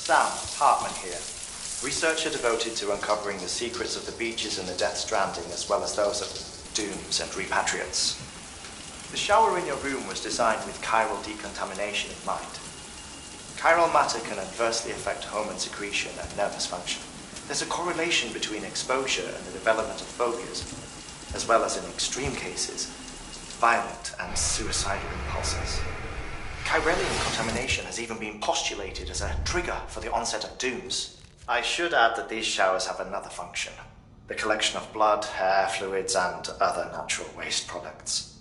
Sam, Hartman here. Researcher devoted to uncovering the secrets of the beaches and the Death Stranding, as well as those of dooms and repatriates. The shower in your room was designed with chiral decontamination in mind. Chiral matter can adversely affect hormone secretion and nervous function. There's a correlation between exposure and the development of phobias, as well as in extreme cases, violent and suicidal impulses. Chiralium contamination has even been postulated as a trigger for the onset of dooms. I should add that these showers have another function: the collection of blood, hair, fluids, and other natural waste products.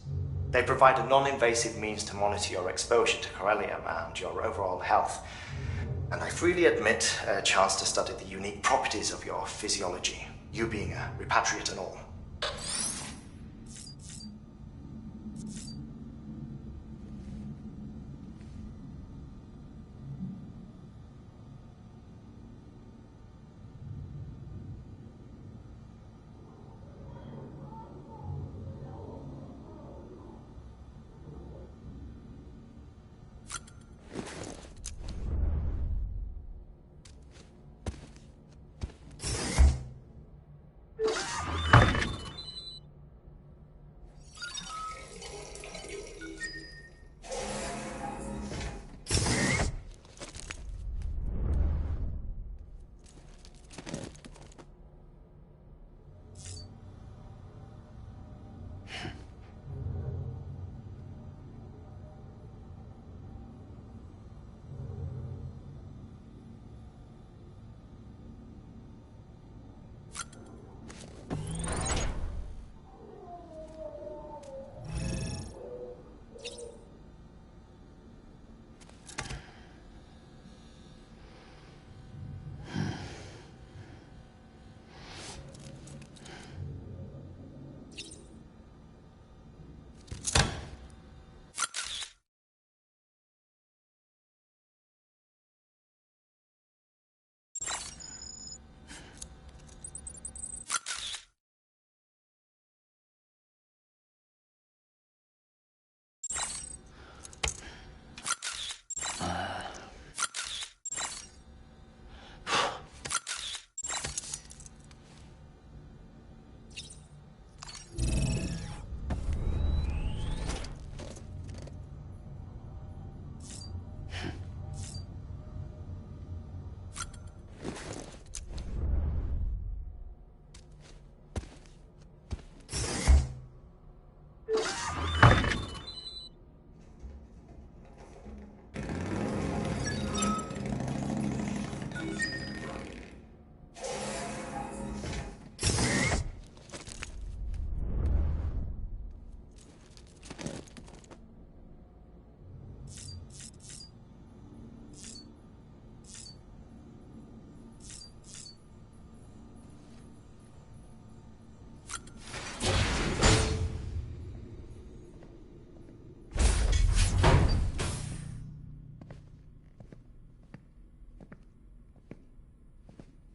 They provide a non-invasive means to monitor your exposure to chiralium and your overall health. And I freely admit a chance to study the unique properties of your physiology, you being a repatriate and all.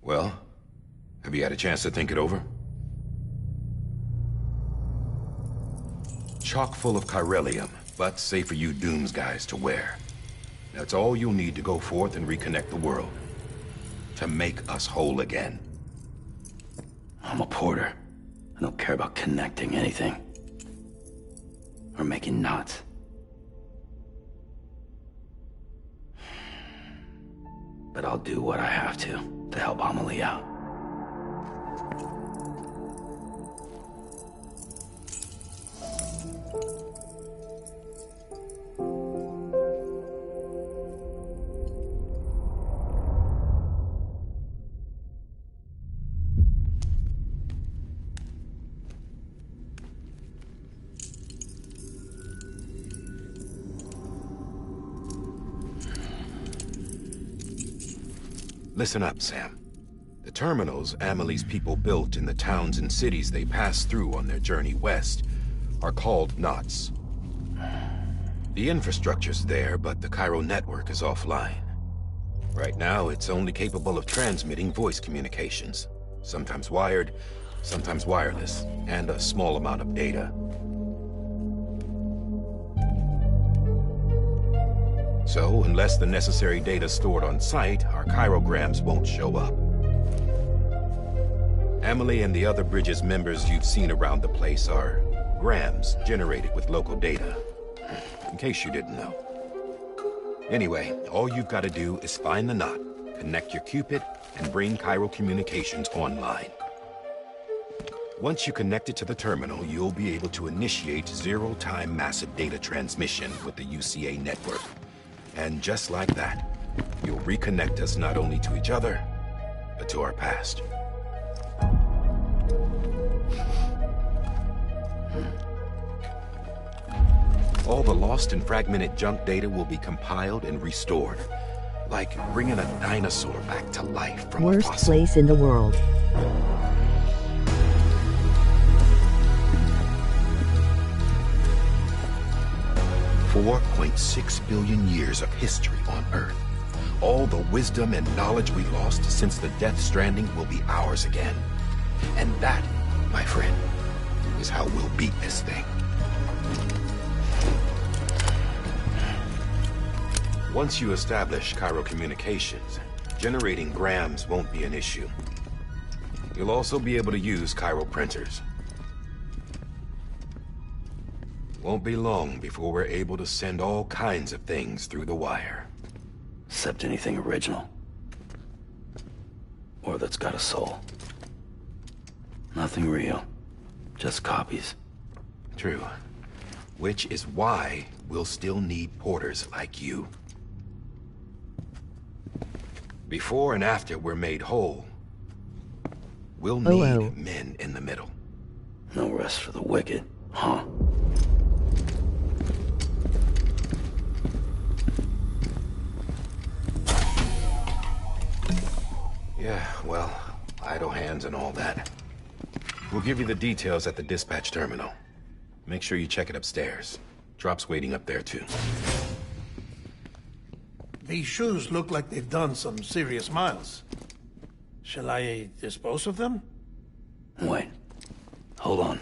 Well, have you had a chance to think it over? Chock full of chiralium, but safe for you Dooms guys to wear. That's all you'll need to go forth and reconnect the world. To make us whole again. I'm a porter. I don't care about connecting anything. Or making knots. But I'll do what I have to help Amelie out. Listen up, Sam. The terminals Amelie's people built in the towns and cities they passed through on their journey west are called knots. The infrastructure's there, but the Cairo network is offline. Right now, it's only capable of transmitting voice communications. Sometimes wired, sometimes wireless, and a small amount of data. So, unless the necessary data stored on site, our chirograms won't show up. Emily and the other Bridges members you've seen around the place are grams generated with local data. In case you didn't know. Anyway, all you've got to do is find the knot, connect your Cupid, and bring Cairo Communications online. Once you connect it to the terminal, you'll be able to initiate zero-time massive data transmission with the UCA network. And just like that, you'll reconnect us not only to each other, but to our past. All the lost and fragmented junk data will be compiled and restored. Like bringing a dinosaur back to life from a fossil. Worst place in the world. $4.6 billion years of history on Earth. All the wisdom and knowledge we lost since the Death Stranding will be ours again. And that, my friend, is how we'll beat this thing. Once you establish Cairo Communications, generating grams won't be an issue. You'll also be able to use Cairo printers. Won't be long before we're able to send all kinds of things through the wire. Except anything original. Or that's got a soul. Nothing real. Just copies. True. Which is why we'll still need porters like you. Before and after we're made whole, we'll need men in the middle. No rest for the wicked, huh? Yeah, well, idle hands and all that. We'll give you the details at the dispatch terminal. Make sure you check it upstairs. Drop's waiting up there, too. These shoes look like they've done some serious miles. Shall I dispose of them? Wait. Hold on.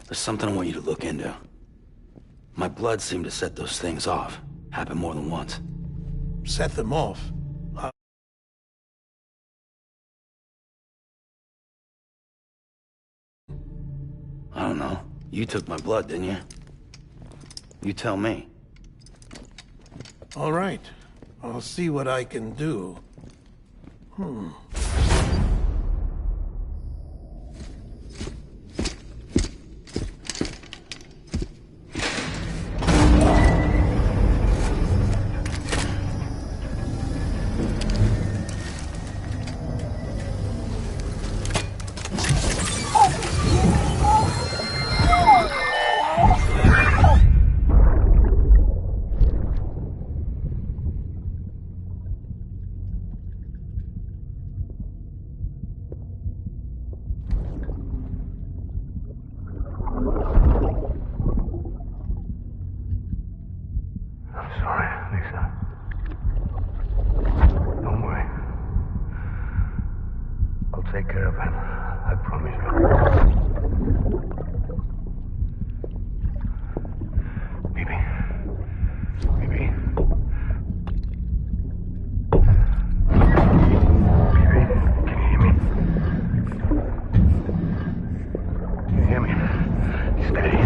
There's something I want you to look into. My blood seemed to set those things off. Happened more than once. Set them off? I don't know. You took my blood, didn't you? You tell me. All right. I'll see what I can do. Take care of him. I promise you. Baby. Baby. Baby, can you hear me? Can you hear me? Steady.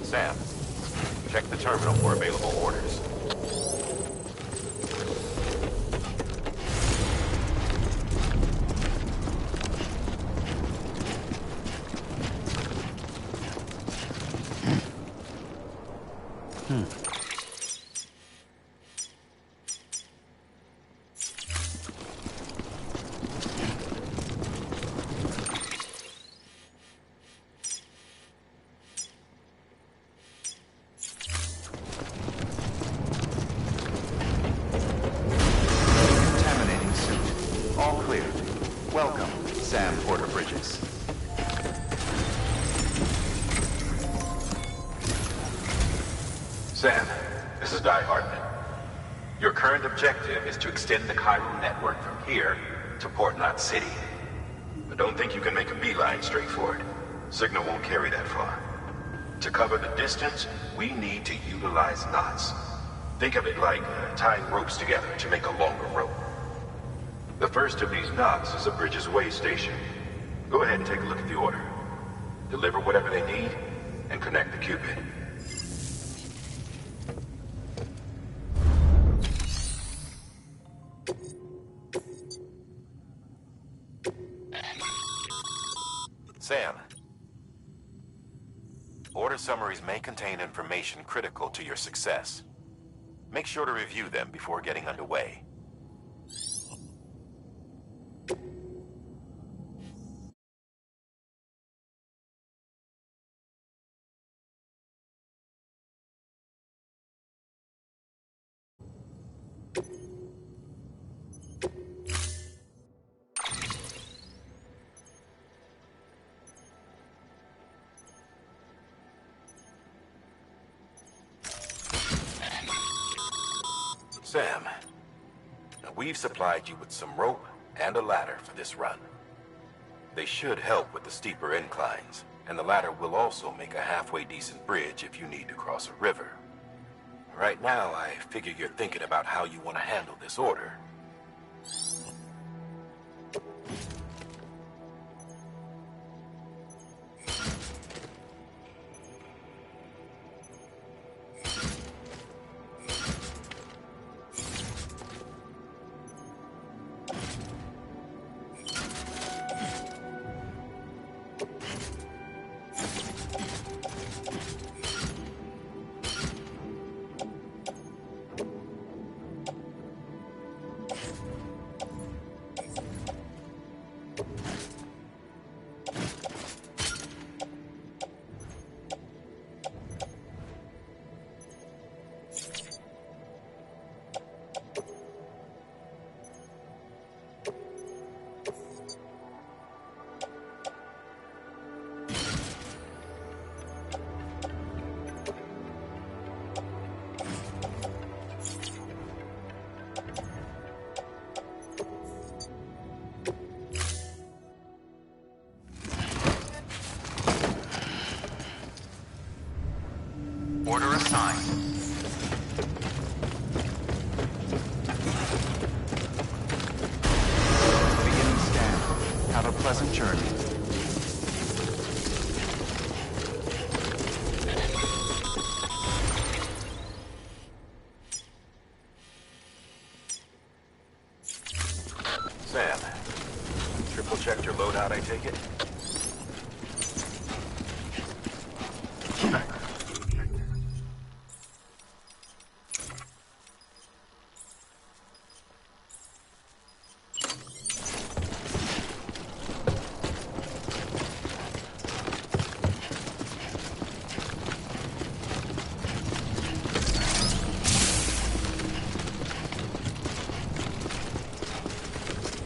Sam, check the terminal for available orders. Contaminating suit. All clear. Welcome, Sam Porter Bridges. Sam, this is Guy Hartman. Your current objective is to extend the chiral network from here to Port Knot City. But don't think you can make a beeline straight for it. Signal won't carry that far. To cover the distance, we need to utilize knots. Think of it like tying ropes together to make a longer rope. The first of these knots is a Bridges way station. Go ahead and take a look at the order. Deliver whatever they need, and connect the Cupid. Sam. Order summaries may contain information critical to your success. Make sure to review them before getting underway. Sam, we've supplied you with some rope and a ladder for this run. They should help with the steeper inclines, and the ladder will also make a halfway decent bridge if you need to cross a river. Right now, I figure you're thinking about how you want to handle this order. Order assigned. Beginning scan. Have a pleasant journey. Sam, triple checked your loadout, I take it?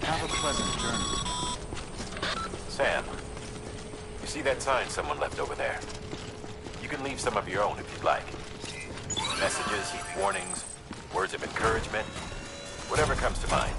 Have a pleasant journey. Sam, you see that sign someone left over there? You can leave some of your own if you'd like. Messages, warnings, words of encouragement, whatever comes to mind.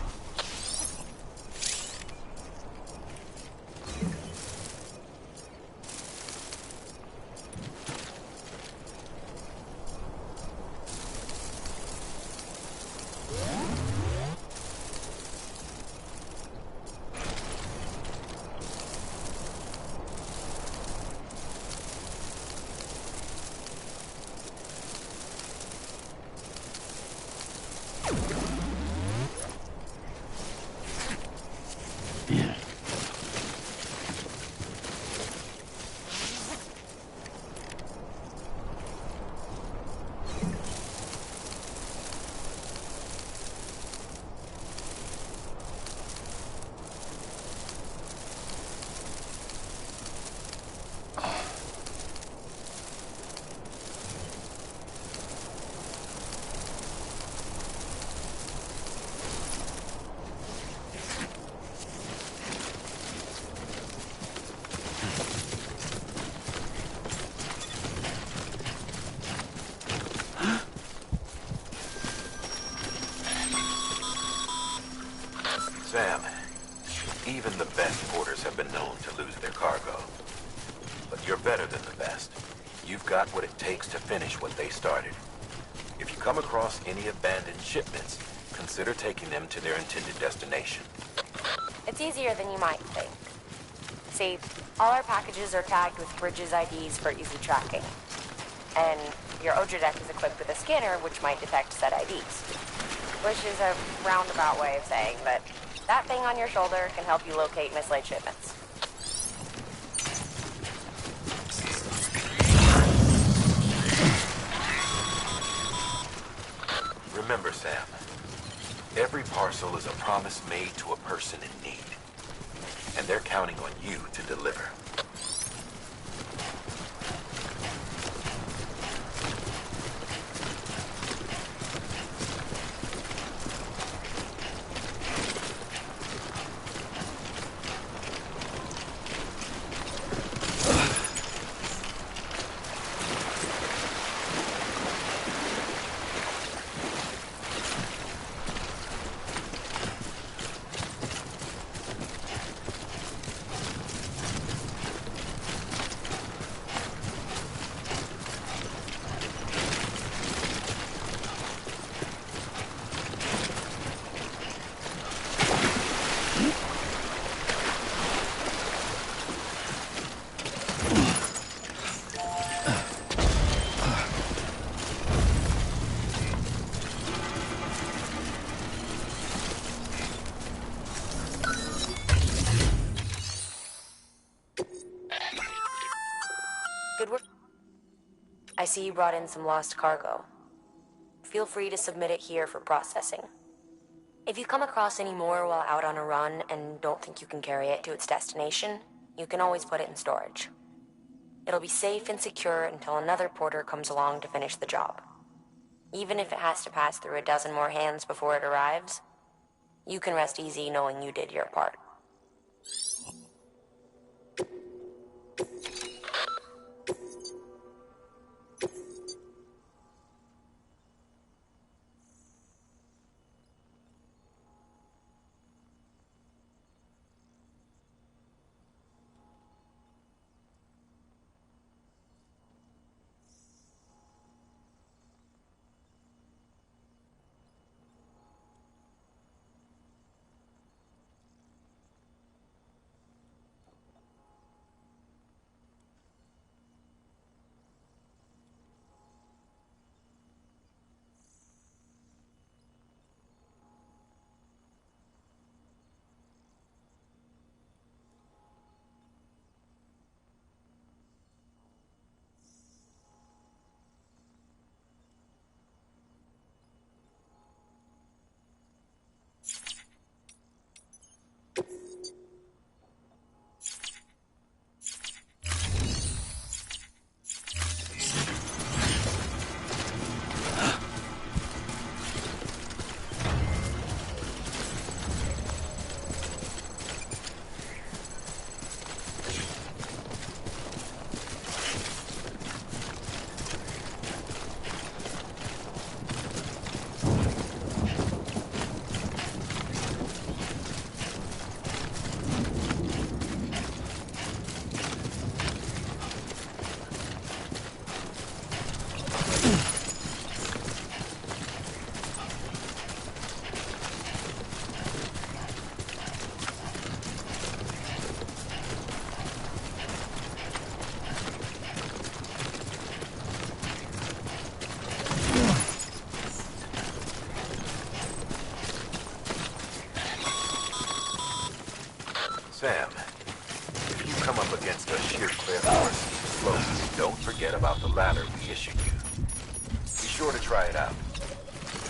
Even the best porters have been known to lose their cargo. But you're better than the best. You've got what it takes to finish what they started. If you come across any abandoned shipments, consider taking them to their intended destination. It's easier than you might think. See, all our packages are tagged with Bridges IDs for easy tracking. And your Odra deck is equipped with a scanner which might detect said IDs. Which is a roundabout way of saying that that thing on your shoulder can help you locate mislaid shipments. Remember, Sam, every parcel is a promise made to a person in need. And they're counting on you to deliver. Good work. I see you brought in some lost cargo. Feel free to submit it here for processing. If you come across any more while out on a run and don't think you can carry it to its destination, you can always put it in storage. It'll be safe and secure until another porter comes along to finish the job. Even if it has to pass through a dozen more hands before it arrives, you can rest easy knowing you did your part. Sam, if you come up against a sheer cliff or a steep slope, don't forget about the ladder we issued you. Be sure to try it out.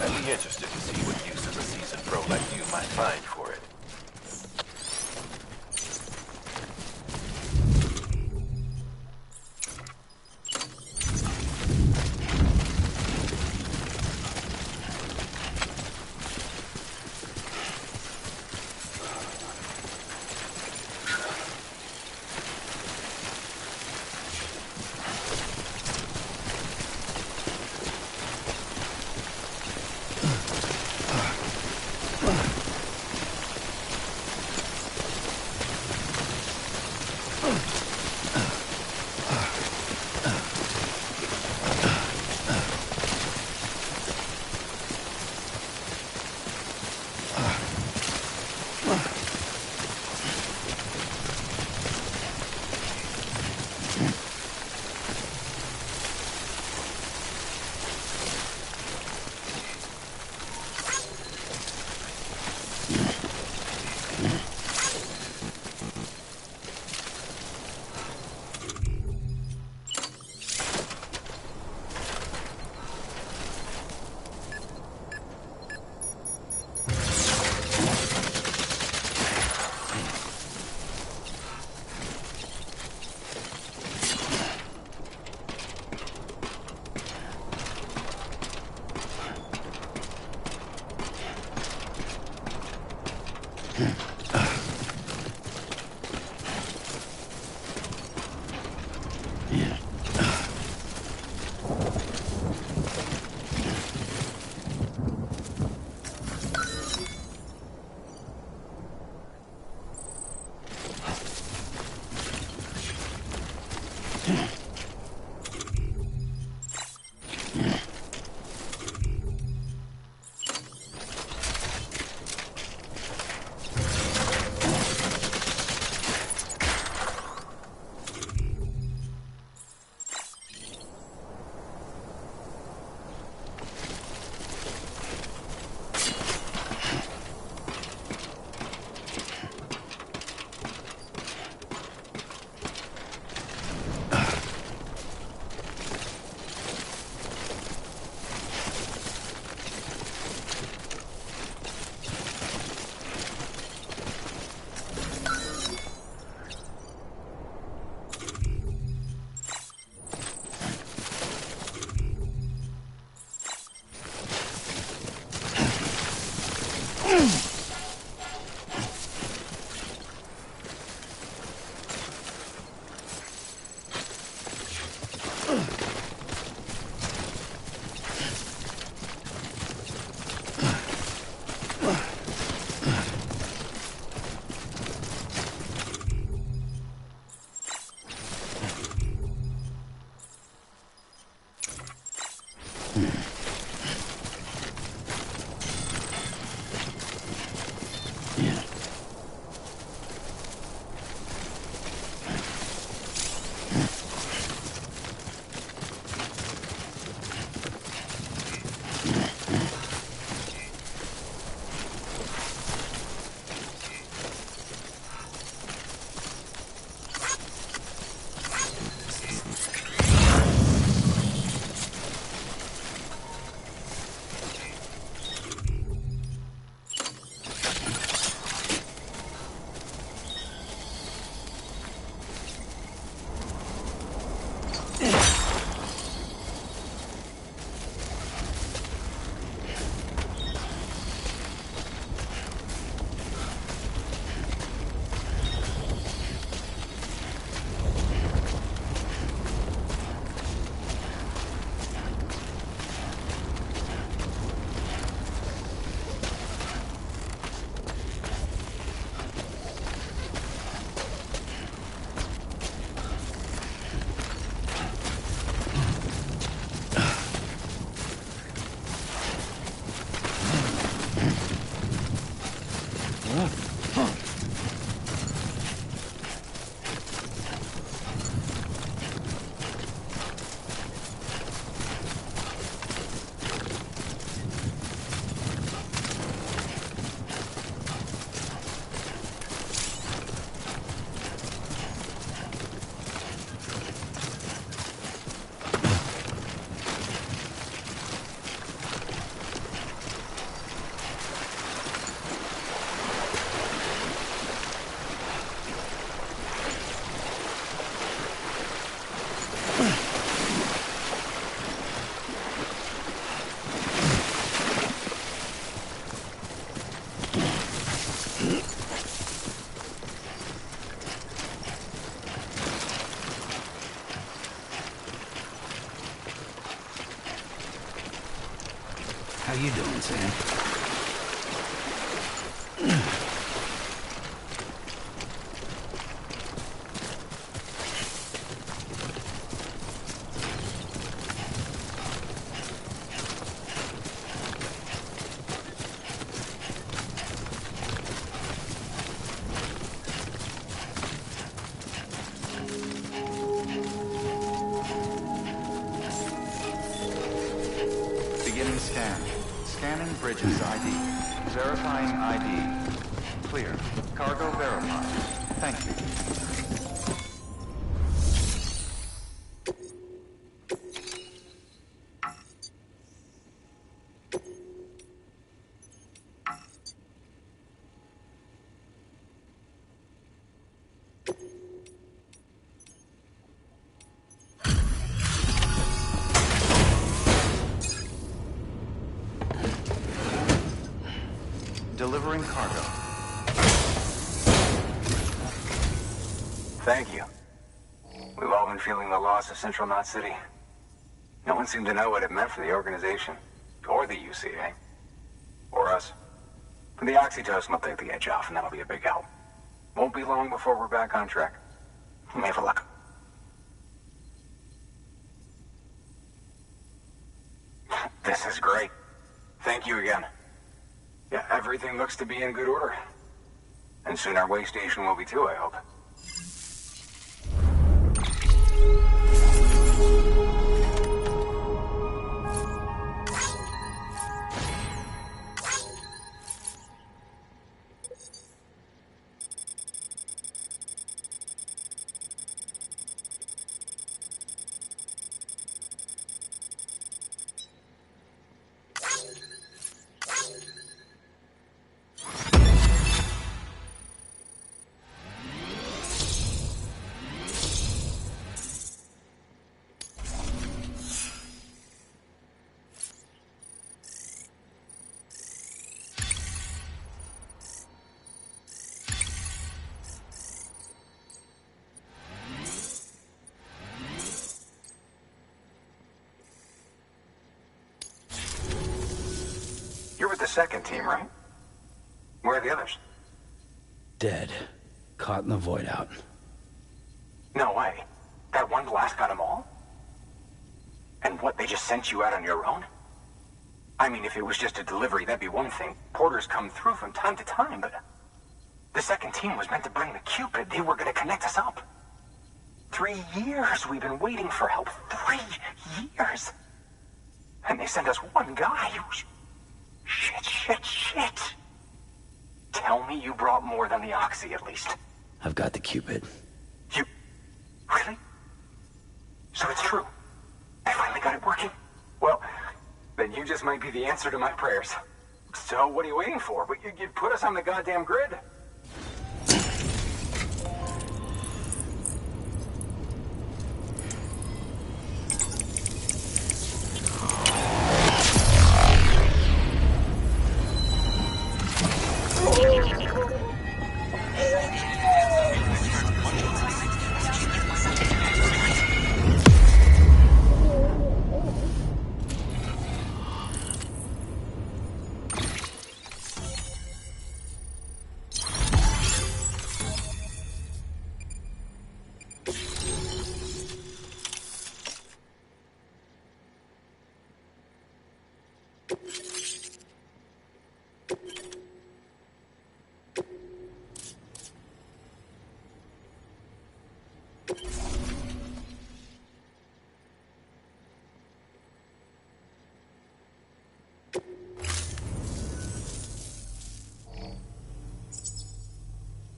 I'd be interested to see what uses a seasoned pro like you might find for it. How you doing, Sam? Scanning Bridges ID. Verifying ID. Clear. Cargo verified. Thank you. Delivering cargo. Thank you. We've all been feeling the loss of Central Knot City. No one seemed to know what it meant for the organization, or the UCA, or us. But the oxytocin will take the edge off, and that'll be a big help. Won't be long before we're back on track. You may have a look. This is great. Thank you again. Yeah, everything looks to be in good order. And soon our way station will be too, I hope. You're with the second team, right? Where are the others? Dead. Caught in the void out. No way. That one blast got them all? And what, they just sent you out on your own? I mean, if it was just a delivery, that'd be one thing. Porters come through from time to time, but... The second team was meant to bring the Cupid. They were gonna connect us up. 3 years we've been waiting for help. 3 years! And they sent us one guy who's... Shit. Tell me you brought more than the Oxy, at least. I've got the Cupid. You... Really? So it's true. I finally got it working. Well, then you just might be the answer to my prayers. So what are you waiting for? You put us on the goddamn grid.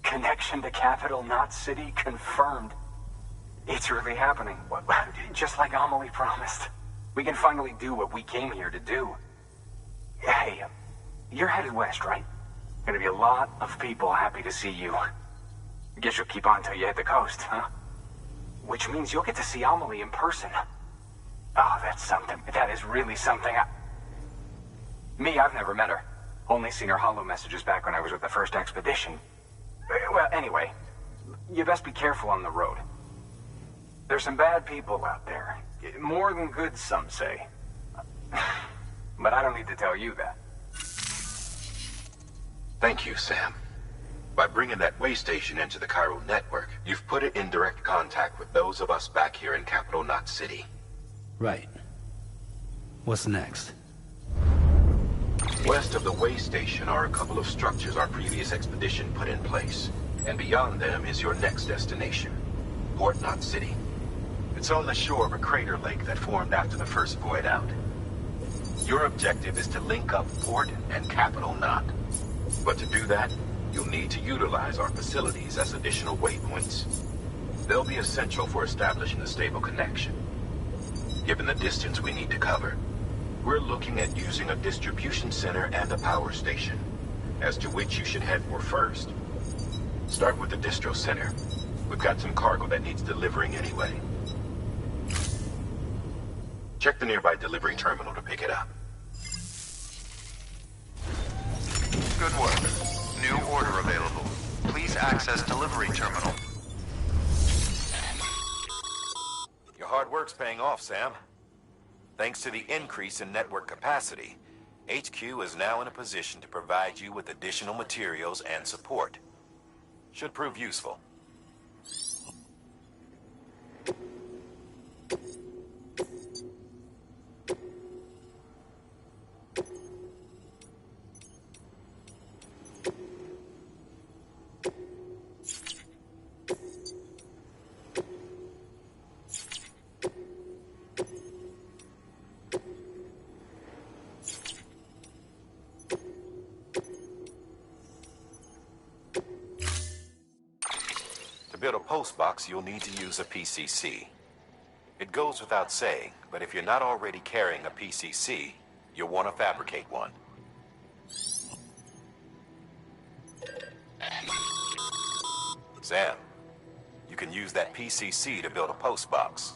Connection to Capital Knot City confirmed. It's really happening. Just like Amelie promised. We can finally do what we came here to do. Hey, you're headed west, right? Gonna be a lot of people happy to see you. Guess you'll keep on till you hit the coast, huh? Which means you'll get to see Amelie in person. Oh, that's something. That is really something. I've never met her. Only seen her holo messages back when I was with the first expedition. Well, anyway, you best be careful on the road. There's some bad people out there. More than good, some say. But I don't need to tell you that. Thank you, Sam. By bringing that way station into the Cairo network, you've put it in direct contact with those of us back here in Capital Knot City. Right. What's next? West of the way station are a couple of structures our previous expedition put in place. And beyond them is your next destination, Port Knot City. It's on the shore of a crater lake that formed after the first void out. Your objective is to link up Port and Capital Knot. But to do that, you'll need to utilize our facilities as additional waypoints. They'll be essential for establishing a stable connection. Given the distance we need to cover, we're looking at using a distribution center and a power station, as to which you should head for first. Start with the distro center. We've got some cargo that needs delivering anyway. Check the nearby delivery terminal to pick it up. Good work. New order available. Please access delivery terminal. Your hard work's paying off, Sam. Thanks to the increase in network capacity, HQ is now in a position to provide you with additional materials and support. Should prove useful. To build a post box, you'll need to use a PCC. It goes without saying, but if you're not already carrying a PCC, you'll want to fabricate one. Sam, you can use that PCC to build a post box.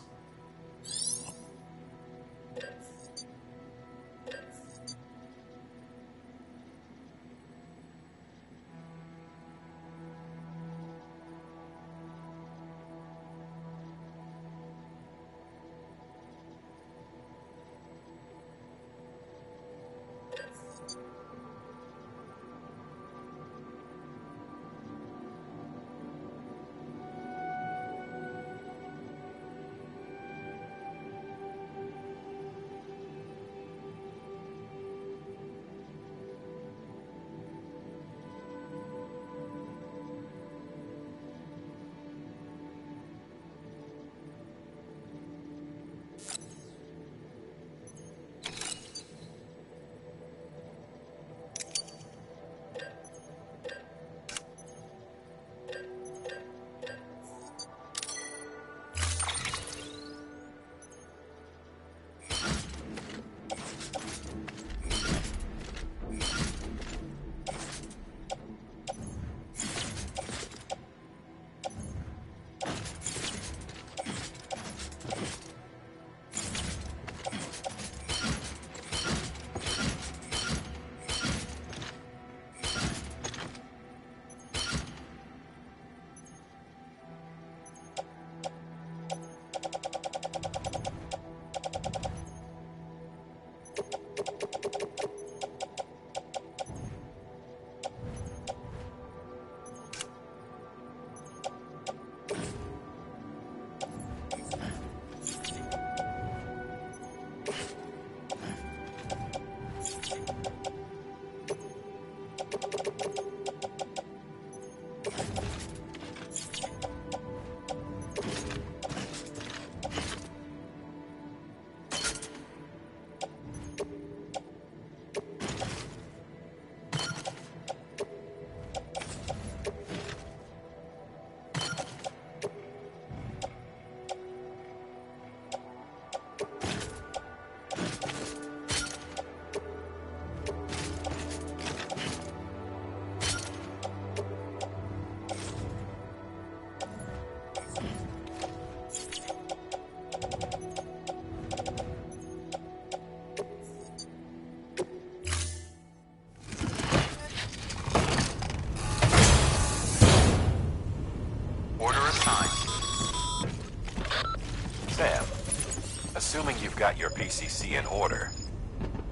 Assuming you've got your PCC in order,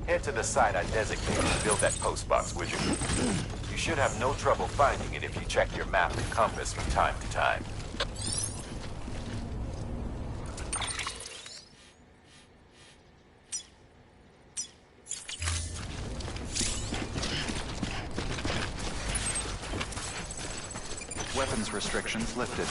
head to the site I designated to build that post box, would you? You should have no trouble finding it if you check your map and compass from time to time. Weapons restrictions lifted.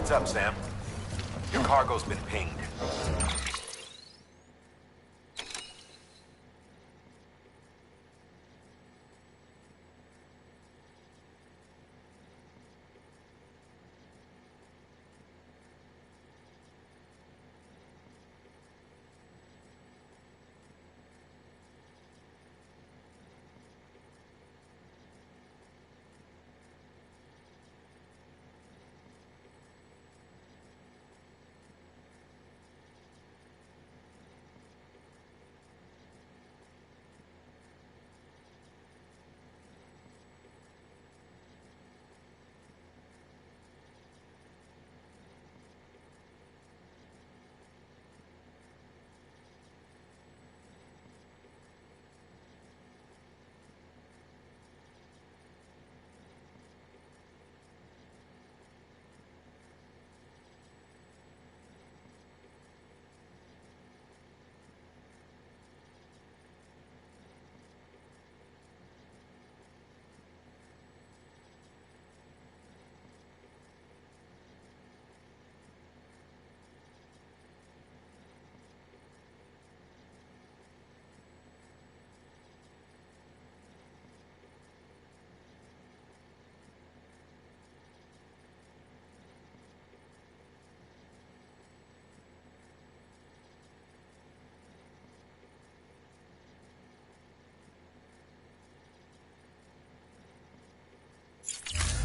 Heads up, Sam. Your cargo's been pinged.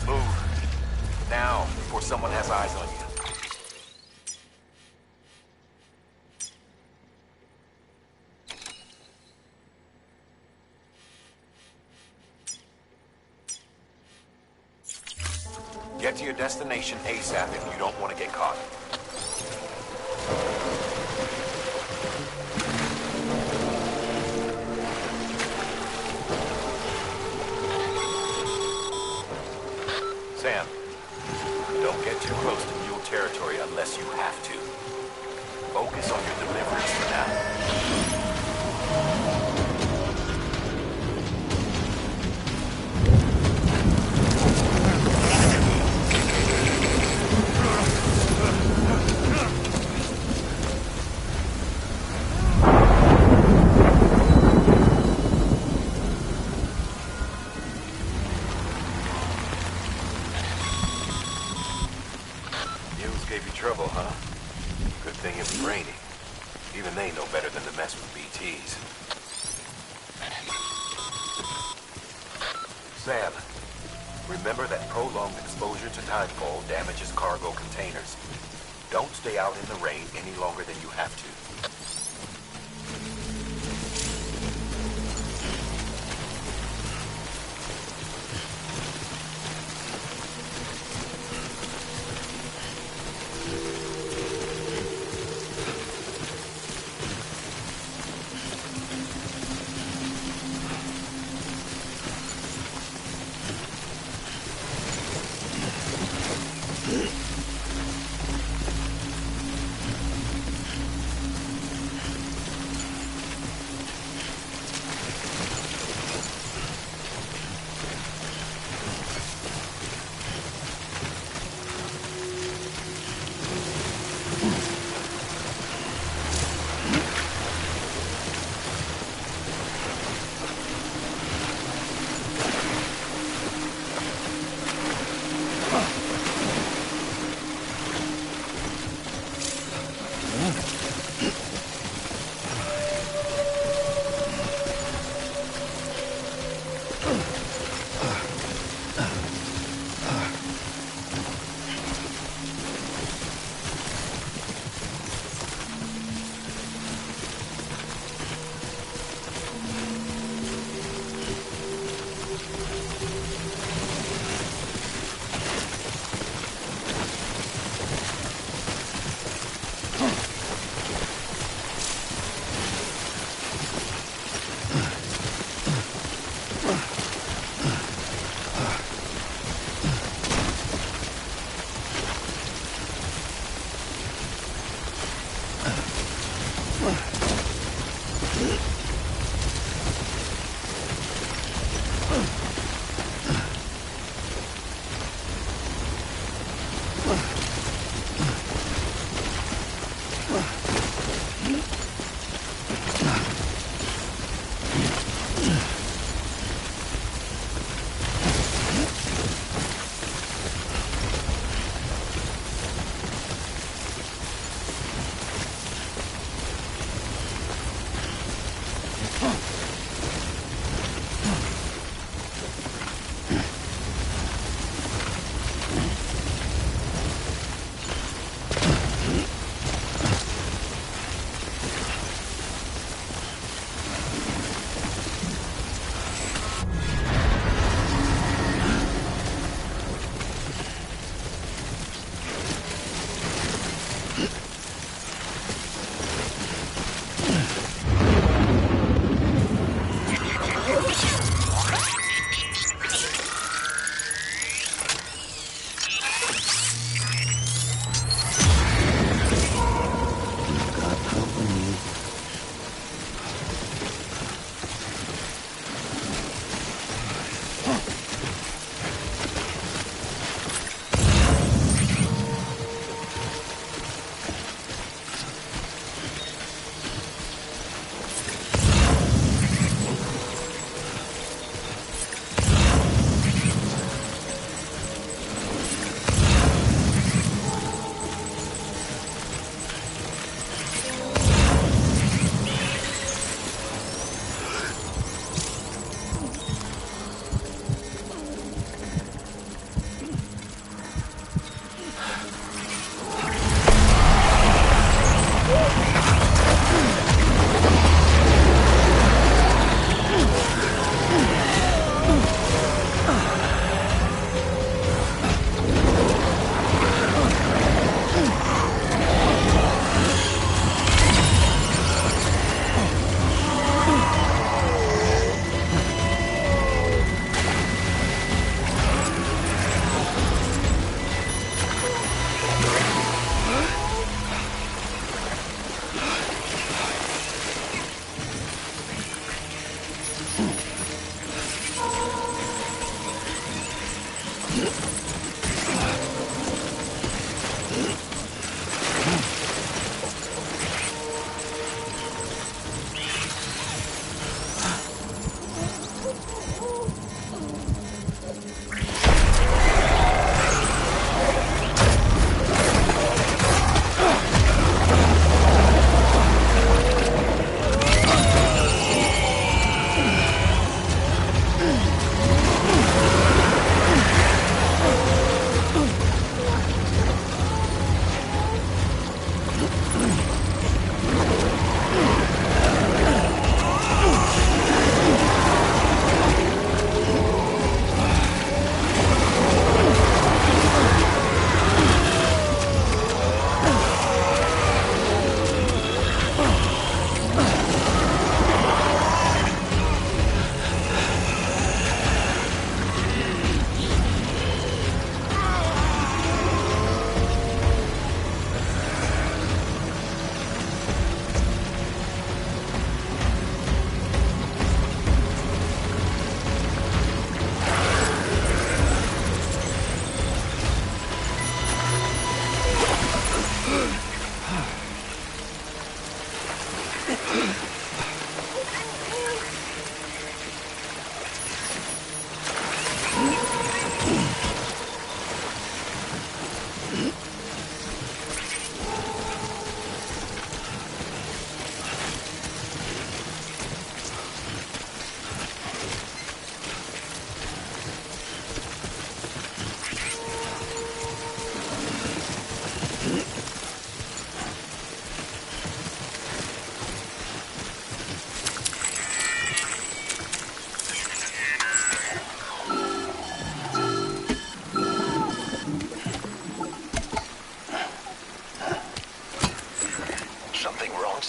Move. Now, before someone has eyes on you. Get to your destination ASAP if you don't want to get caught. Sam, don't get too close to mule territory unless you have to. Focus on your deliveries for now. Gave you trouble, huh? Good thing it's raining. Even they know better than to mess with BTs. Sam, remember that prolonged exposure to timefall damages cargo containers. Don't stay out in the rain any longer than you have to.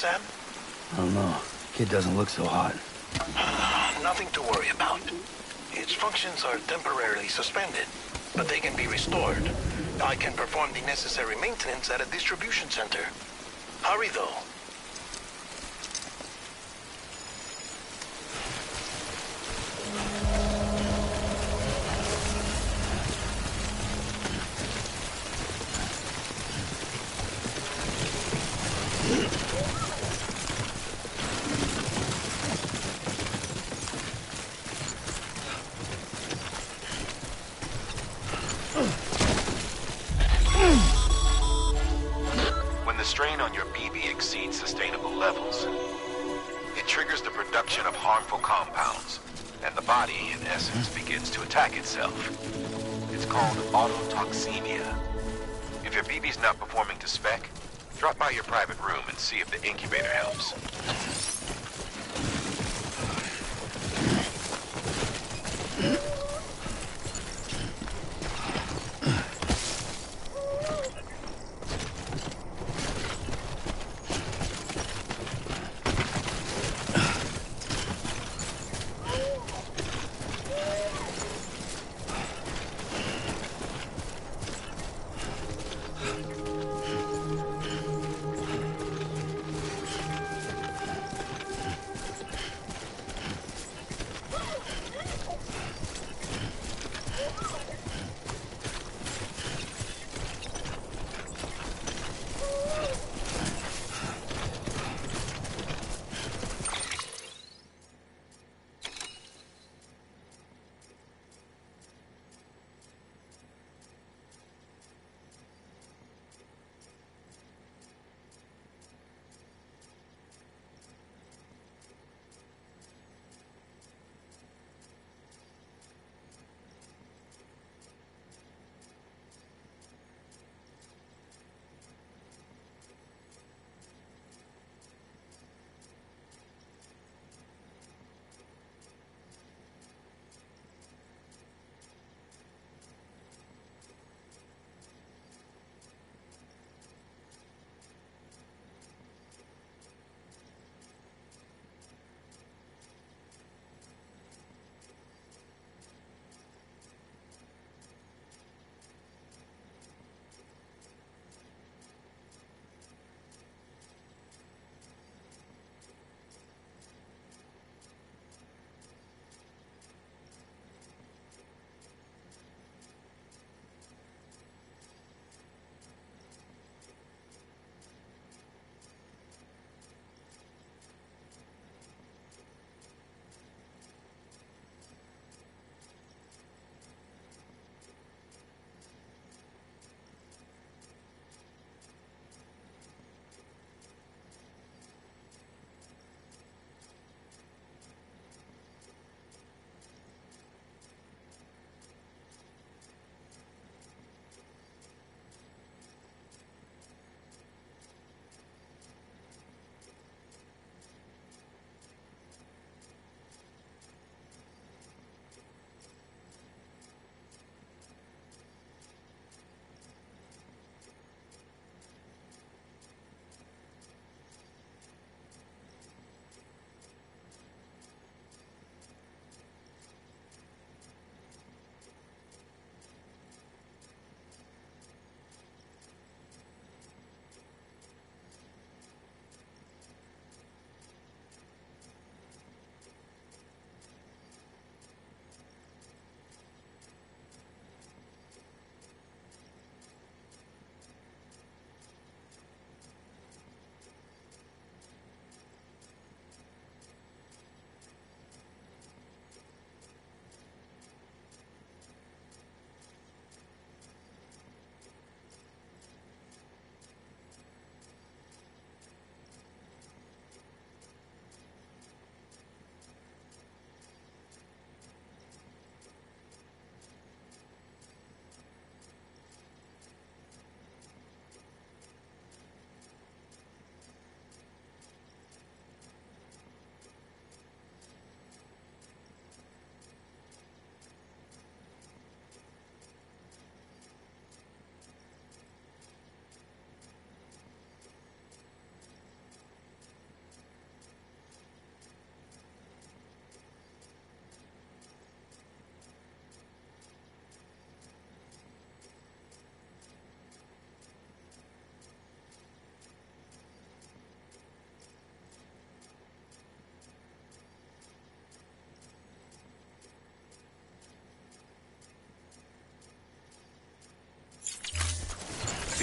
Sam? I don't know. Kid doesn't look so hot. Nothing to worry about. Its functions are temporarily suspended, but they can be restored. I can perform the necessary maintenance at a distribution center. Hurry, though. When the strain on your BB exceeds sustainable levels, it triggers the production of harmful compounds, and the body, in essence, begins to attack itself. It's called autotoxemia. If your BB's not performing to spec, drop by your private room and see if the incubator helps.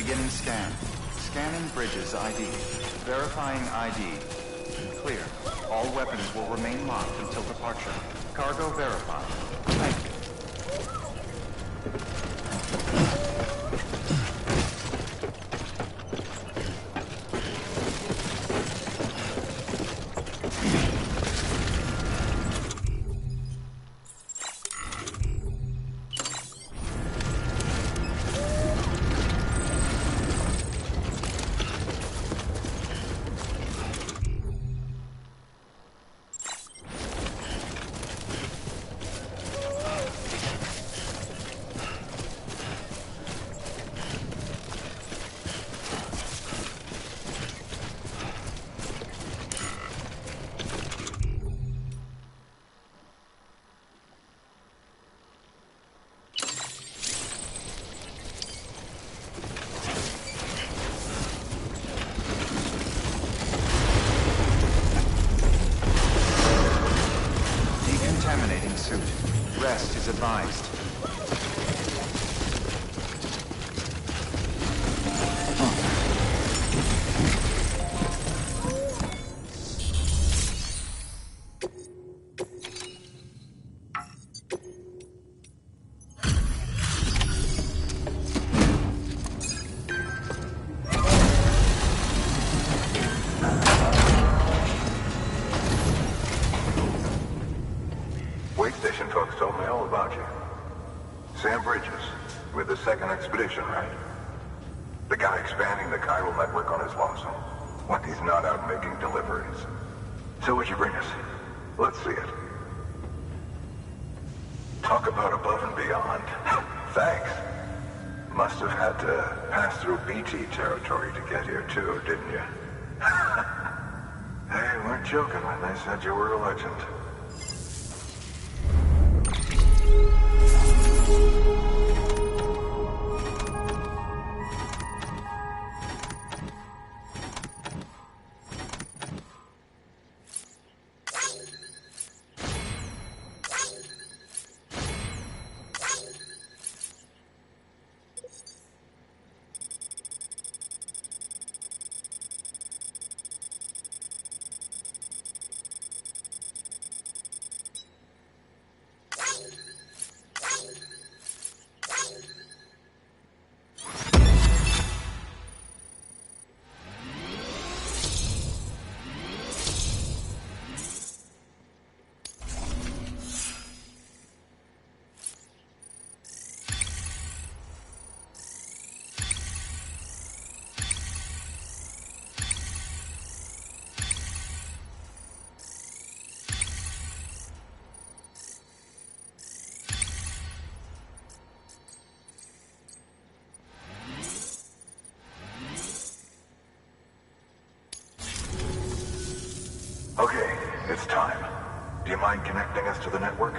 Beginning scan. Scanning Bridges ID. Verifying ID. Clear. All weapons will remain locked until departure. Cargo verified. Thank you. Decontaminating suit. Rest is advised. Wait station folks told me all about you. Sam Bridges, with the second expedition, right? The guy expanding the chiral network on his lonesome. When he's not out making deliveries. So what'd you bring us? Let's see it. Talk about above and beyond. Thanks. Must have had to pass through BT territory to get here too, didn't you? They weren't joking when they said you were a legend. Okay, it's time. Do you mind connecting us to the network?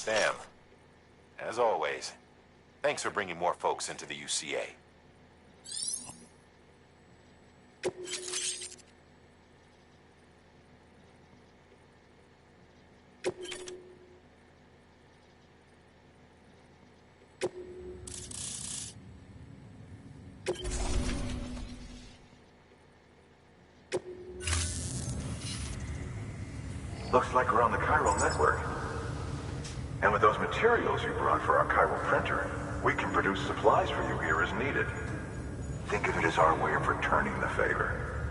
Sam, as always, thanks for bringing more folks into the UCA. Looks like we're on the chiral network. And with those materials you brought for our chiral printer, we can produce supplies for you here as needed. Think of it as our way of returning the favor.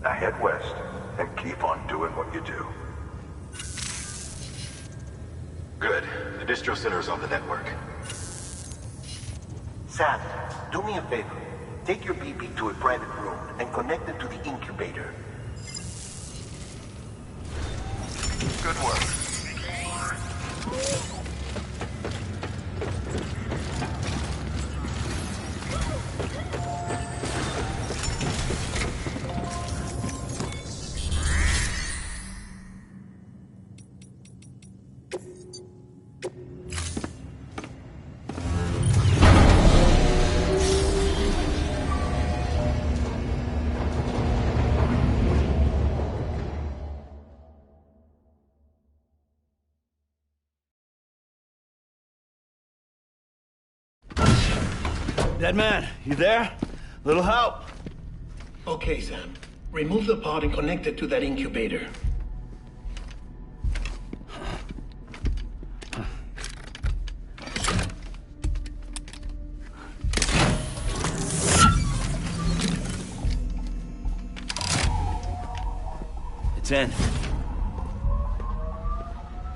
Now head west and keep on doing what you do. Good. The distro center is on the network. Sam, do me a favor. Take your BB to a private room and connect it to the incubator. Good work. Dead man, you there? Little help? Okay, Sam. Remove the pod and connect it to that incubator. It's in.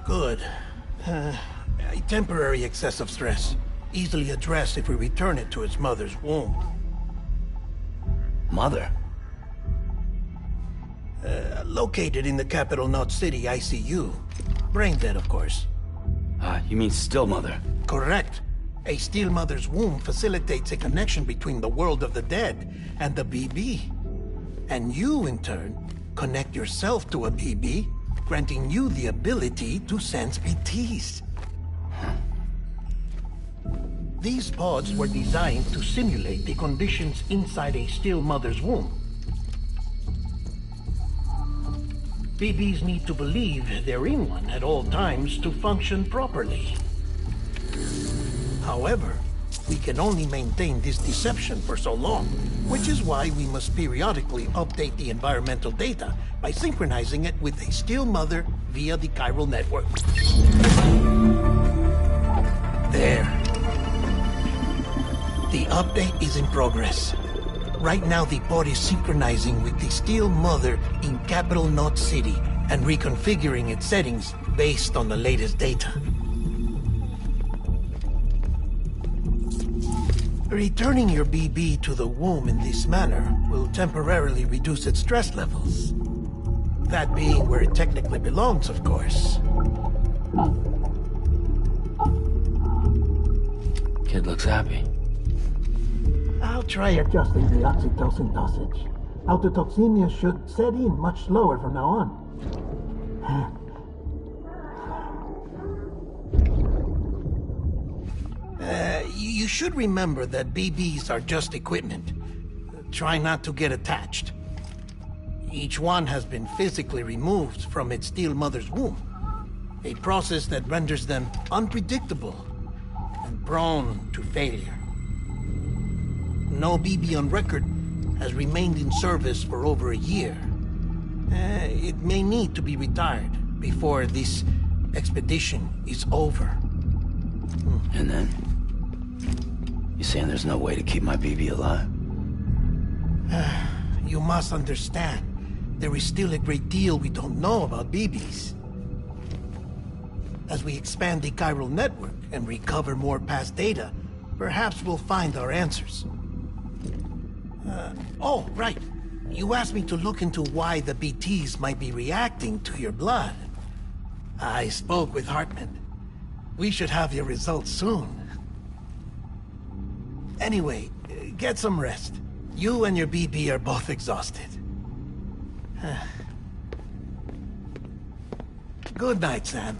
Good. A temporary excessive stress. Easily addressed if we return it to its mother's womb. Mother? Located in the capital Knot City ICU. Brain dead, of course. You mean still mother? Correct. A still mother's womb facilitates a connection between the world of the dead and the BB. And you, in turn, connect yourself to a BB, granting you the ability to sense BTs. These pods were designed to simulate the conditions inside a still mother's womb. BBs need to believe they're in one at all times to function properly. However, we can only maintain this deception for so long, which is why we must periodically update the environmental data by synchronizing it with a still mother via the chiral network. There. The update is in progress. Right now, the pod is synchronizing with the still mother in capital Knot City and reconfiguring its settings based on the latest data. Returning your BB to the womb in this manner will temporarily reduce its stress levels. That being where it technically belongs, of course. Kid looks happy. I'll try adjusting the oxytocin dosage. Autotoxemia should set in much slower from now on. You should remember that BBs are just equipment. Try not to get attached. Each one has been physically removed from its still mother's womb. A process that renders them unpredictable and prone to failure. No BB on record has remained in service for over a year. It may need to be retired before this expedition is over. And then? You saying there's no way to keep my BB alive? You must understand, there is still a great deal we don't know about BBs. As we expand the chiral network and recover more past data, perhaps we'll find our answers. Oh, right. You asked me to look into why the BTs might be reacting to your blood. I spoke with Hartman. We should have your results soon. Anyway, get some rest. You and your BB are both exhausted. Good night, Sam.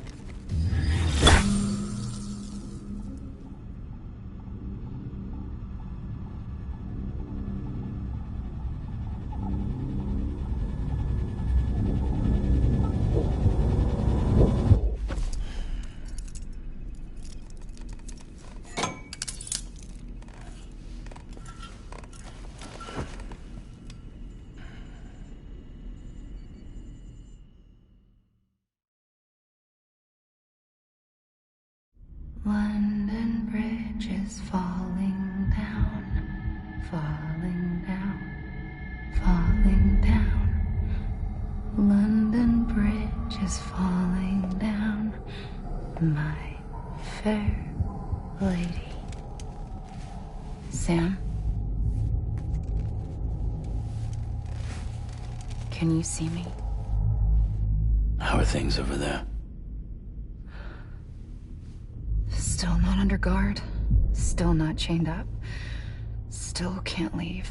London Bridge is falling down, falling down, falling down. London Bridge is falling down, my fair lady. Sam? Can you see me? How are things over there? Still not under guard. Still not chained up. Still can't leave.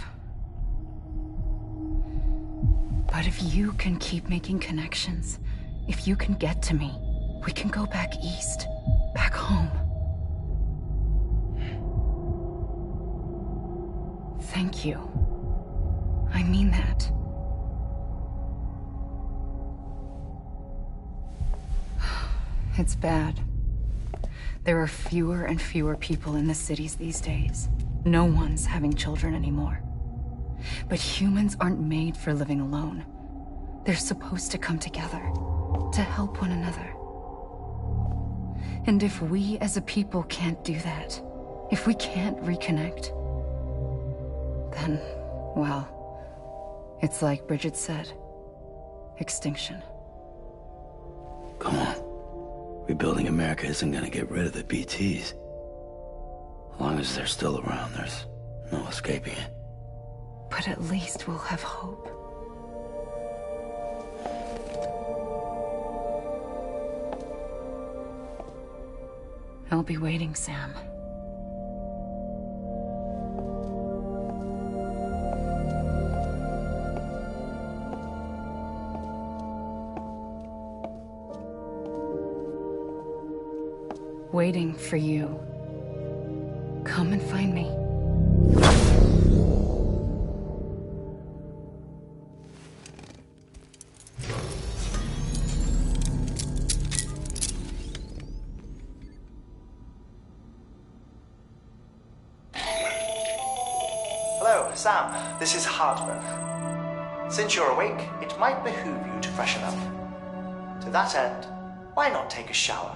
But if you can keep making connections, if you can get to me, we can go back east. Back home. Thank you. I mean that. It's bad. There are fewer and fewer people in the cities these days. No one's having children anymore. But humans aren't made for living alone. They're supposed to come together, to help one another. And if we as a people can't do that, if we can't reconnect, then, well, it's like Bridget said, extinction. Come on. Rebuilding America isn't gonna get rid of the BTs. As long as they're still around, there's no escaping it. But at least we'll have hope. I'll be waiting, Sam. Waiting for you. Come and find me. Hello, Sam. This is Hartman. Since you're awake, it might behoove you to freshen up. To that end, why not take a shower?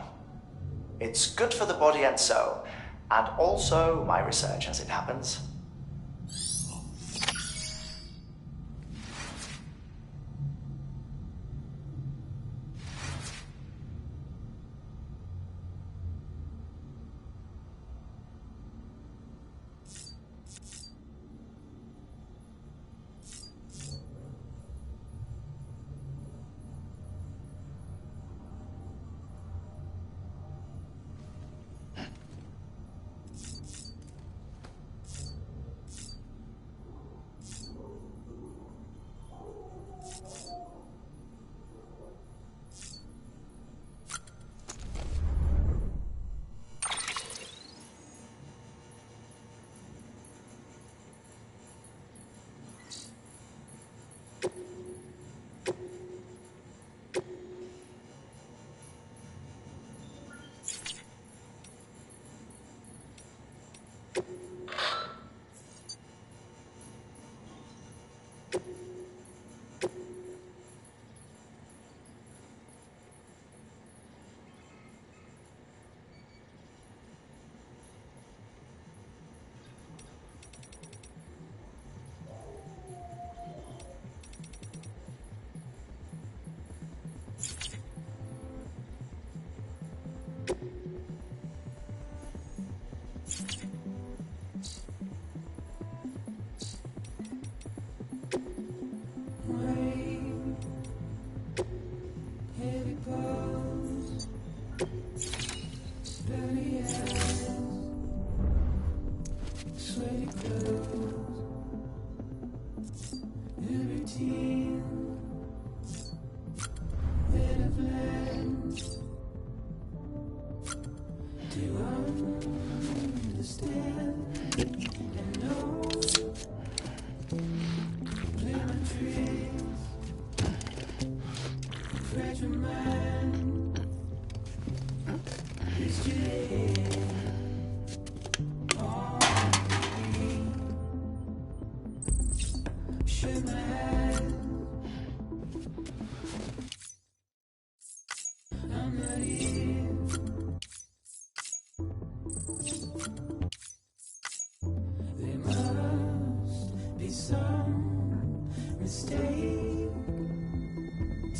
It's good for the body and soul, and also my research as it happens.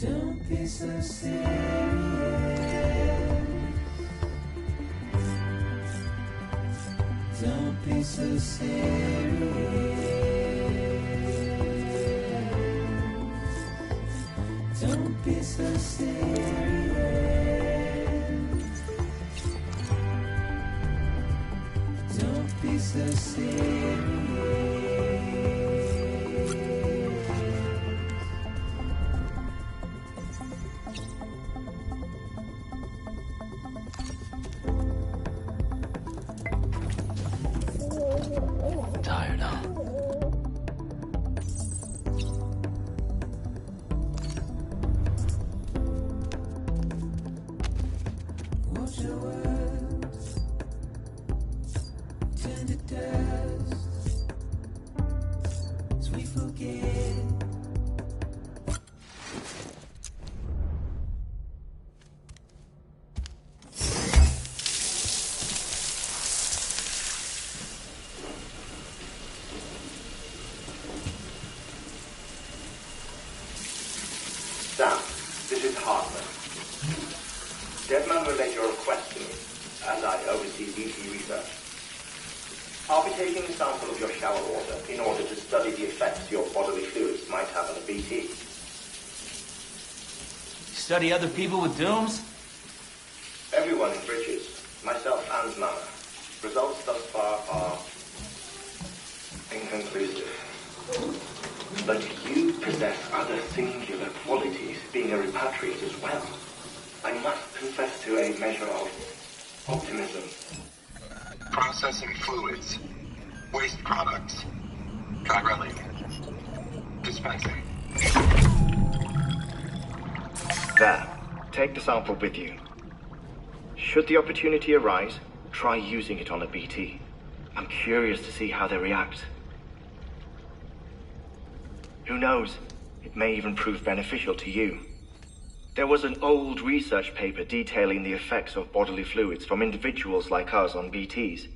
Don't be so serious. Don't be so serious. Don't Don't be so serious. Don't be so serious. Tired, huh? Watch your words turn to dust as we forget. Sam, this is Hartman. Deadman relayed your request to me, as I oversee BT research. I'll be taking a sample of your shower water in order to study the effects your bodily fluids might have on a BT. Study other people with dooms? Everyone in Bridges, myself and Mama. Results thus far are inconclusive. But you possess other singular qualities, being a repatriate as well. I must confess to a measure of optimism. Processing fluids. Waste products. Try relic. Dispensing. There. Take the sample with you. Should the opportunity arise, try using it on a BT. I'm curious to see how they react. Who knows? It may even prove beneficial to you. There was an old research paper detailing the effects of bodily fluids from individuals like us on BTs.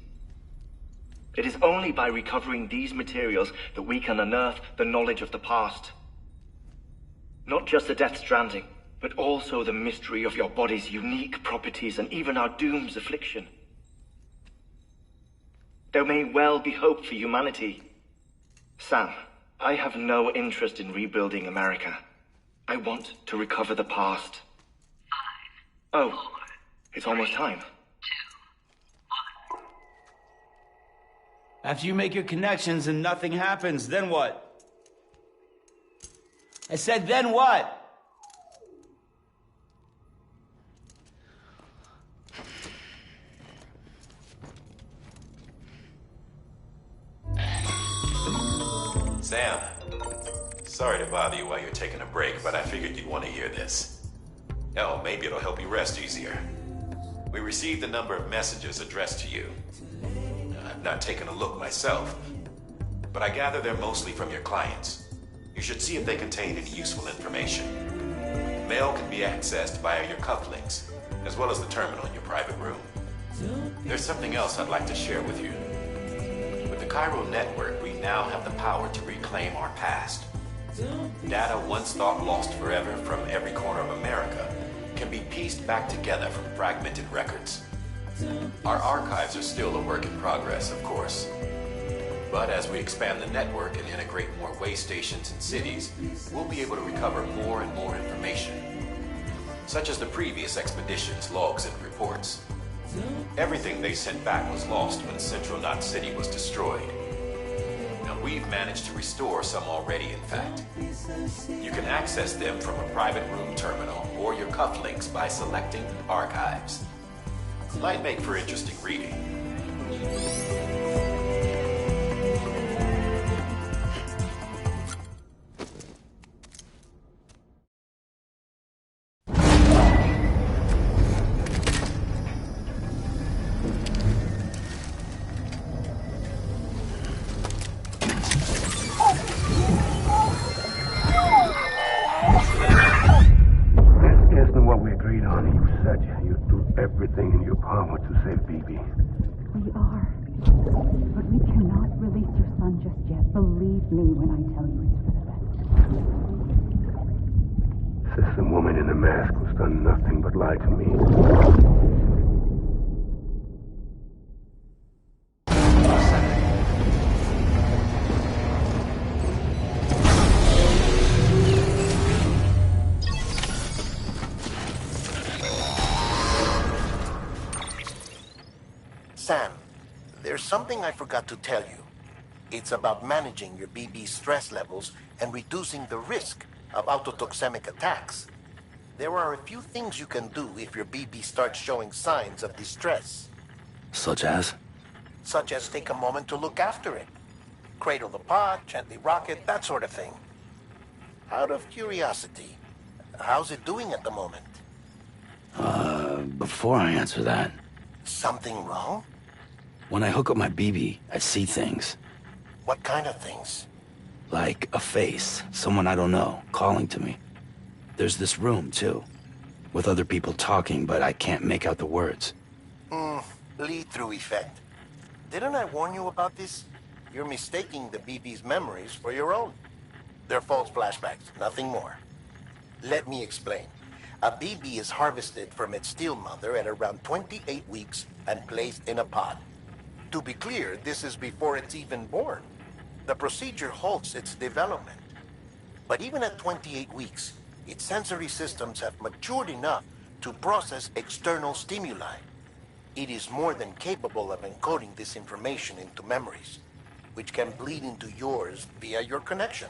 It is only by recovering these materials that we can unearth the knowledge of the past. Not just the Death Stranding, but also the mystery of your body's unique properties and even our doom's affliction. There may well be hope for humanity. Sam, I have no interest in rebuilding America. I want to recover the past. 5, 4, oh, it's almost time. 2, 1. After you make your connections and nothing happens, then what? I said, then what? Sam, sorry to bother you while you're taking a break, but I figured you'd want to hear this. Oh, maybe it'll help you rest easier. We received a number of messages addressed to you. I've not taken a look myself, but I gather they're mostly from your clients. You should see if they contain any useful information. Mail can be accessed via your cufflinks, as well as the terminal in your private room. There's something else I'd like to share with you. With the Cairo network, we now have the power to reclaim our past. Data once thought lost forever from every corner of America can be pieced back together from fragmented records. Our archives are still a work in progress, of course. But as we expand the network and integrate more way stations and cities, we'll be able to recover more and more information, such as the previous expedition's logs and reports. Everything they sent back was lost when Central Knot City was destroyed. Now we've managed to restore some already, in fact. You can access them from a private room terminal or your cufflinks by selecting Archives. Might make for interesting reading. Everything in your power to save BB. We are. But we cannot release your son just yet. Believe me when I tell you it's for the best. System woman in the mask who's done nothing but lie to me. something I forgot to tell you. It's about managing your BB stress levels and reducing the risk of autotoxemic attacks. There are a few things you can do if your BB starts showing signs of distress. Such as? Such as take a moment to look after it. Cradle the pod, gently rock it, that sort of thing. Out of curiosity, how's it doing at the moment? Before I answer that... Something wrong? When I hook up my BB, I see things. What kind of things? Like a face, someone I don't know, calling to me. There's this room, too, with other people talking, but I can't make out the words. Lead-through effect. Didn't I warn you about this? You're mistaking the BB's memories for your own. They're false flashbacks, nothing more. Let me explain. A BB is harvested from its steel mother at around 28 weeks and placed in a pod. To be clear, this is before it's even born. The procedure halts its development. But even at 28 weeks, its sensory systems have matured enough to process external stimuli. It is more than capable of encoding this information into memories, which can bleed into yours via your connection.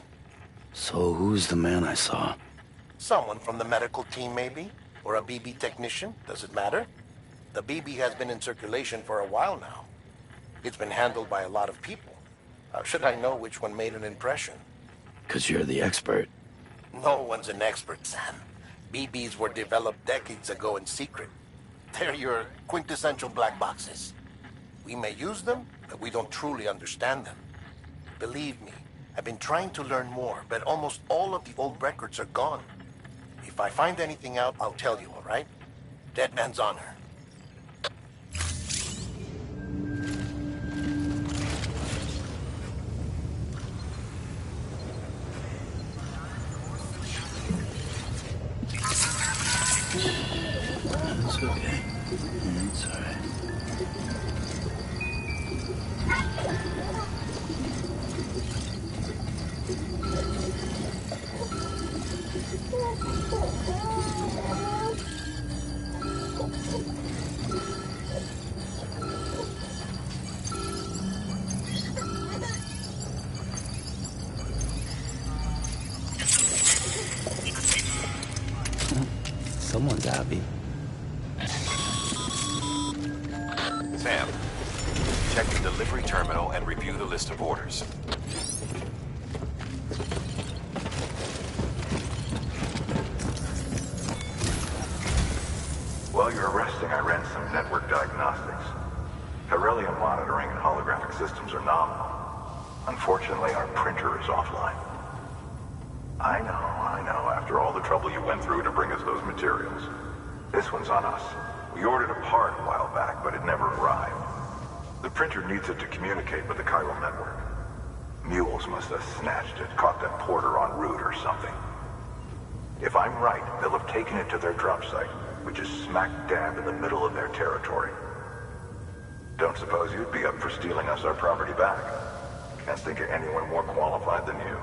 So who's the man I saw? Someone from the medical team, maybe? Or a BB technician? Does it matter? The BB has been in circulation for a while now. It's been handled by a lot of people. How should I know which one made an impression? 'Cause you're the expert. No one's an expert, Sam. BBs were developed decades ago in secret. They're your quintessential black boxes. We may use them, but we don't truly understand them. Believe me, I've been trying to learn more, but almost all of the old records are gone. If I find anything out, I'll tell you, all right? Dead man's honor. It's okay. It's all right. Someone's happy. Sam, check the delivery terminal and review the list of orders. While you're resting, I ran some network diagnostics. Beryllium monitoring and holographic systems are nominal. Unfortunately, our printer is offline. I know. After all the trouble you went through to bring us those materials. This one's on us. We ordered a part a while back, but it never arrived. The printer needs it to communicate with the chiral network. Mules must have snatched it, caught that porter en route or something. If I'm right, they'll have taken it to their drop site, which is smack dab in the middle of their territory. Don't suppose you'd be up for stealing us our property back? Can't think of anyone more qualified than you.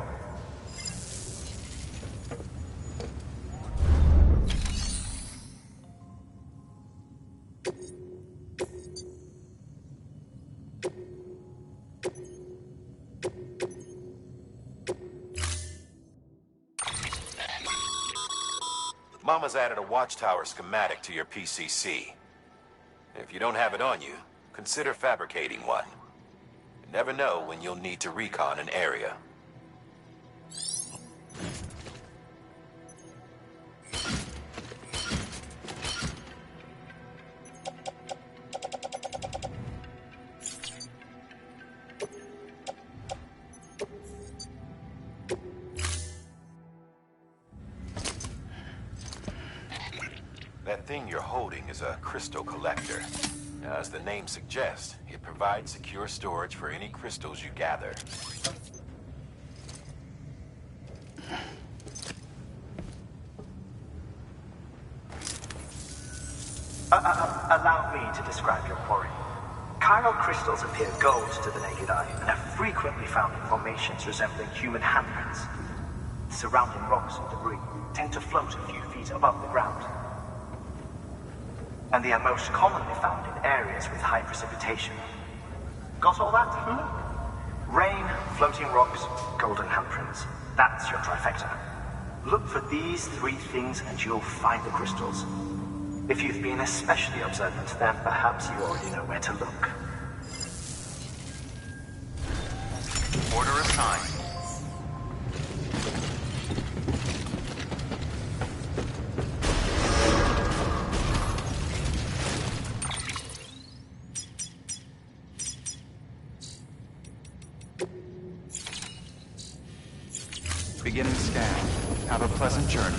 Mama's added a watchtower schematic to your PCC. If you don't have it on you, consider fabricating one. You never know when you'll need to recon an area. That thing you're holding is a crystal collector. Now, as the name suggests, it provides secure storage for any crystals you gather. Allow me to describe your quarry. Chiral crystals appear gold to the naked eye and are frequently found in formations resembling human handprints. Surrounding rocks and debris tend to float a few feet above the ground. And they are most commonly found in areas with high precipitation. Got all that? Rain, floating rocks, golden handprints. That's your trifecta. Look for these three things and you'll find the crystals. If you've been especially observant, then perhaps you already know where to look. Order assigned. Beginning scan. Have a pleasant journey.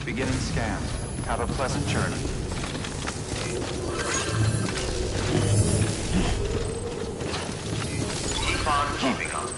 Beginning scan. Have a pleasant journey. Keep on keeping on.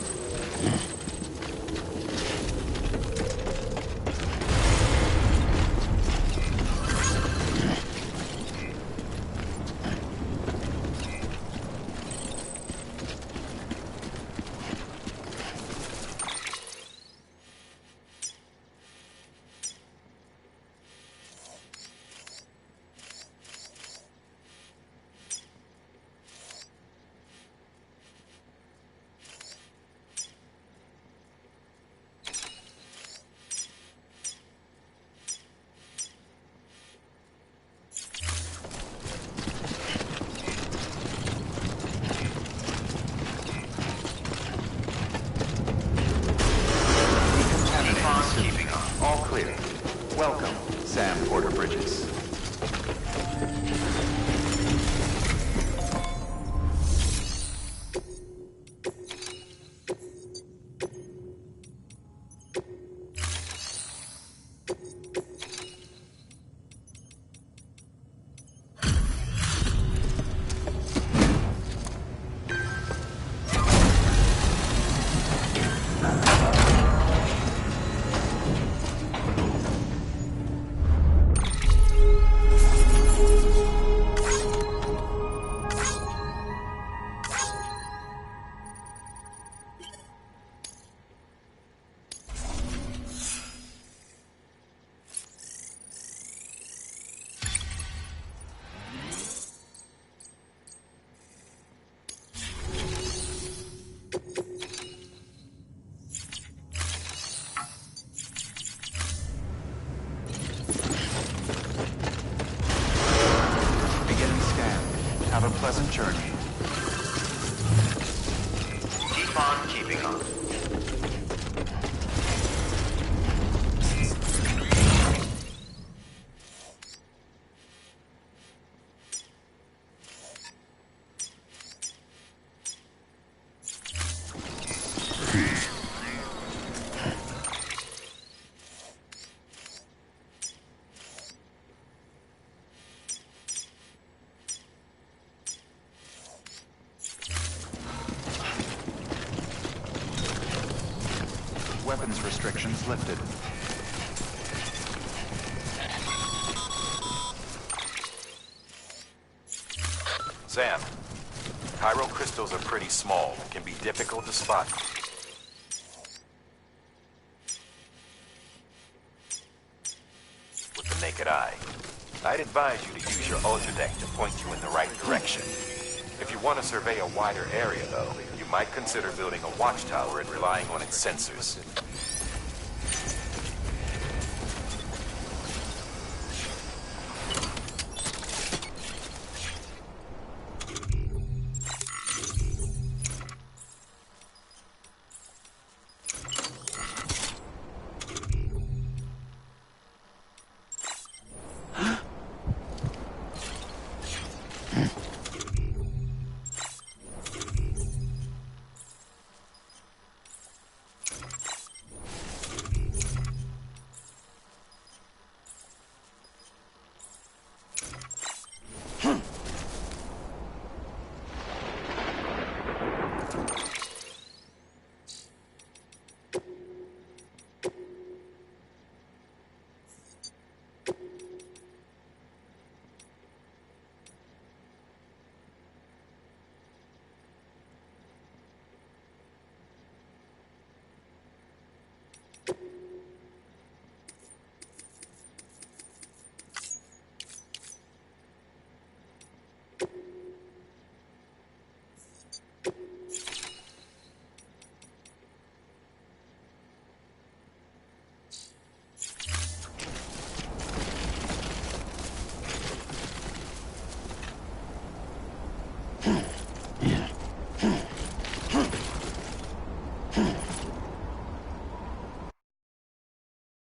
moving on. Weapons restrictions lifted. Sam, chiral crystals are pretty small and can be difficult to spot. With the naked eye. I'd advise you to use your ultradeck to point you in the right direction. If you want to survey a wider area, though, you might consider building a watchtower and relying on its sensors.